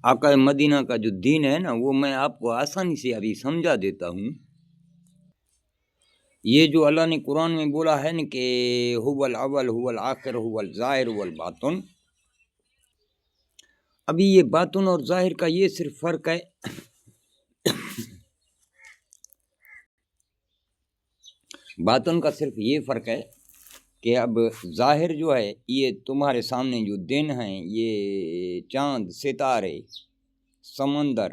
آقا مدینہ کا جو دین ہے نا وہ میں آپ کو آسانی سے ابھی سمجھا دیتا ہوں۔ یہ جو اللہ نے قرآن میں بولا ہے نا کہ هو الاول هو الآخر هو الظاہر هو الباطن، ابھی یہ باطن اور ظاہر کا یہ صرف فرق ہے باطن کا صرف یہ فرق ہے کہ اب ظاہر جو ہے یہ تمہارے سامنے جو دن ہیں، یہ چاند ستارے سمندر،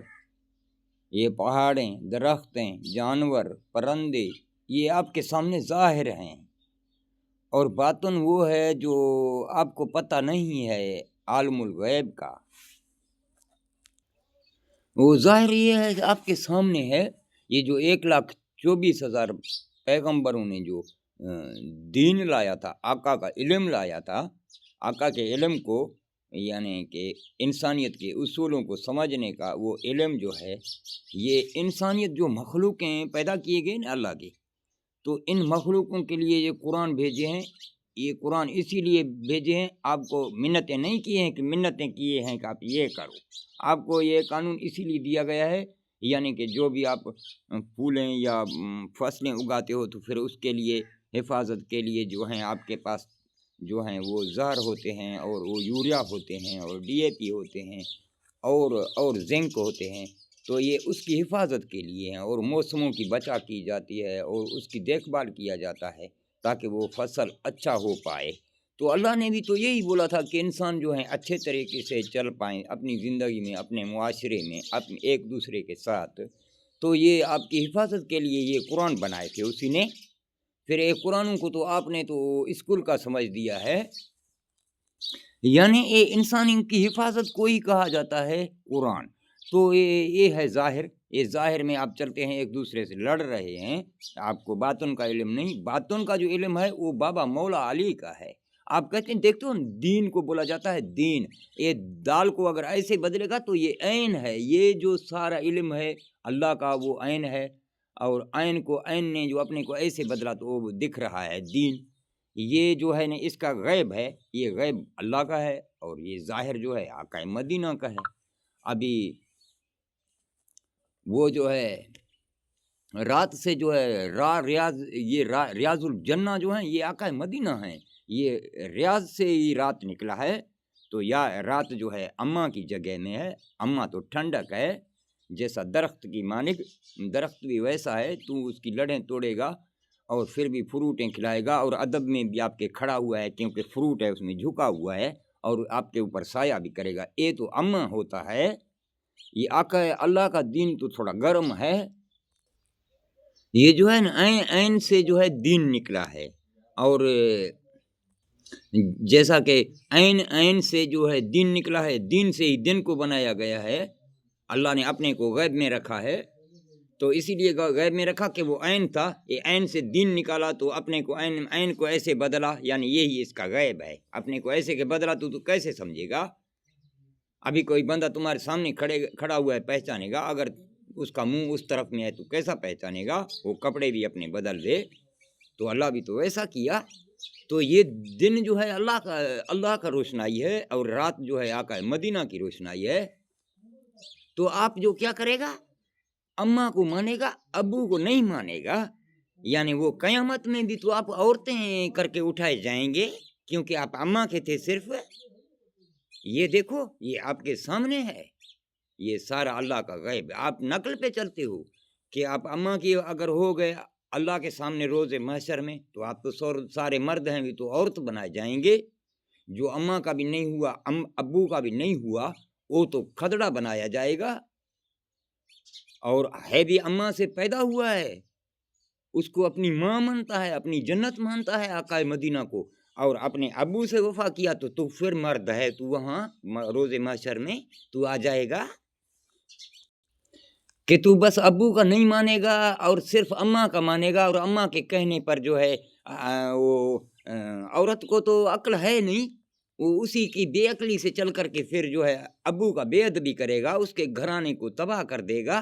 یہ پہاڑیں درختیں جانور پرندے، یہ آپ کے سامنے ظاہر ہیں، اور باطن وہ ہے جو آپ کو پتہ نہیں ہے عالم الغیب کا۔ وہ ظاہر یہ ہے کہ آپ کے سامنے ہے۔ یہ جو 1,24,000 پیغمبروں نے جو دین لایا تھا، آقا کا علم لایا تھا، آقا کے علم کو یعنی کہ انسانیت کے اصولوں کو سمجھنے کا وہ علم جو ہے، یہ انسانیت جو مخلوقیں پیدا کیے گئے نا اللہ کے، تو ان مخلوقوں کے لیے یہ قرآن بھیجے ہیں۔ یہ قرآن اسی لیے بھیجے ہیں، آپ کو منتیں نہیں کیے ہیں کہ منتیں کیے ہیں کہ آپ یہ کرو، آپ کو یہ قانون اسی لیے دیا گیا ہے، یعنی کہ جو بھی آپ پھولیں یا فصلیں اگاتے ہو تو پھر اس کے لیے حفاظت کے لیے جو ہیں آپ کے پاس جو ہیں وہ زہر ہوتے ہیں، اور وہ یوریا ہوتے ہیں، اور DAP ہوتے ہیں، اور زنک ہوتے ہیں، تو یہ اس کی حفاظت کے لیے ہیں، اور موسموں کی بچا کی جاتی ہے، اور اس کی دیکھ بھال کیا جاتا ہے تاکہ وہ فصل اچھا ہو پائے۔ تو اللہ نے بھی تو یہی بولا تھا کہ انسان جو ہیں اچھے طریقے سے چل پائیں اپنی زندگی میں، اپنے معاشرے میں، اپنے ایک دوسرے کے ساتھ، تو یہ آپ کی حفاظت کے لیے یہ قرآن بنائے تھے اسی نے۔ پھر ایک قرآن کو تو آپ نے تو اسکول کا سمجھ دیا ہے، یعنی یہ انسانی کی حفاظت کو ہی کہا جاتا ہے قرآن۔ تو یہ ہے ظاہر، یہ ظاہر میں آپ چلتے ہیں ایک دوسرے سے لڑ رہے ہیں، آپ کو باطن کا علم نہیں۔ باطن کا جو علم ہے وہ بابا مولا علی کا ہے۔ آپ کہتے ہیں دیکھتے ہو دین کو بولا جاتا ہے دین، یہ دال کو اگر ایسے بدلے گا تو یہ عین ہے، یہ جو سارا علم ہے اللہ کا وہ عین ہے، اور عین کو عین نے جو اپنے کو ایسے بدلا تو وہ دکھ رہا ہے دین۔ یہ جو ہے نا اس کا غیب ہے، یہ غیب اللہ کا ہے، اور یہ ظاہر جو ہے آقا مدینہ کا ہے۔ ابھی وہ جو ہے رات سے جو ہے ریاض الجنہ جو ہیں یہ آقا مدینہ ہیں، یہ ریاض سے ہی رات نکلا ہے۔ تو یا رات جو ہے اماں کی جگہ میں ہے، اماں تو ٹھنڈک ہے، جیسا درخت کی مانند درخت بھی ویسا ہے، تو اس کی لڑیں توڑے گا اور پھر بھی فروٹیں کھلائے گا، اور ادب میں بھی آپ کے کھڑا ہوا ہے کیونکہ فروٹ ہے اس میں جھکا ہوا ہے، اور آپ کے اوپر سایہ بھی کرے گا۔ یہ تو اماں ہوتا ہے۔ یہ آقا اللہ کا دین تو تھوڑا گرم ہے، یہ جو ہے نا عین سے جو ہے دین نکلا ہے، اور جیسا کہ عین سے جو ہے دین نکلا ہے، دین سے ہی دن کو بنایا گیا ہے۔ اللہ نے اپنے کو غیب میں رکھا ہے، تو اسی لیے غیب میں رکھا کہ وہ عین تھا، یہ عین سے دین نکالا تو اپنے کو عین کو ایسے بدلا، یعنی یہی اس کا غیب ہے۔ اپنے کو ایسے کہ بدلا تو کیسے سمجھے گا؟ ابھی کوئی بندہ تمہارے سامنے کھڑا ہوا ہے، پہچانے گا؟ اگر اس کا منہ اس طرف میں ہے تو کیسا پہچانے گا؟ وہ کپڑے بھی اپنے بدل دے، تو اللہ بھی تو ایسا کیا۔ تو یہ دن جو ہے اللہ کا روشنائی ہے، اور رات جو ہے آقا مدینہ کی روشنائی ہے۔ تو آپ جو کیا کرے گا؟ اماں کو مانے گا، ابو کو نہیں مانے گا، یعنی وہ قیامت میں بھی تو آپ عورتیں کر کے اٹھائے جائیں گے، کیونکہ آپ اماں کے تھے صرف۔ یہ دیکھو یہ آپ کے سامنے ہے، یہ سارا اللہ کا غیب۔ آپ نقل پہ چلتے ہو کہ آپ اماں کی اگر ہو گئے اللہ کے سامنے روز محشر میں، تو آپ تو سارے مرد ہیں بھی تو عورت بنائے جائیں گے۔ جو اماں کا بھی نہیں ہوا، ابو کا بھی نہیں ہوا، وہ تو کھدڑا بنایا جائے گا، اور ہے بھی اماں سے پیدا ہوا ہے، اس کو اپنی ماں مانتا ہے، اپنی جنت مانتا ہے آقا مدینہ کو، اور اپنے ابو سے وفا کیا تو پھر مرد ہے، تو وہاں روز محشر میں تو آ جائے گا کہ تو بس ابو کا نہیں مانے گا اور صرف اماں کا مانے گا، اور اماں کے کہنے پر جو ہے وہ عورت کو تو عقل ہے نہیں، وہ اسی کی بے عقلی سے چل کر کے پھر جو ہے ابو کا بے ادبی کرے گا، اس کے گھرانے کو تباہ کر دے گا۔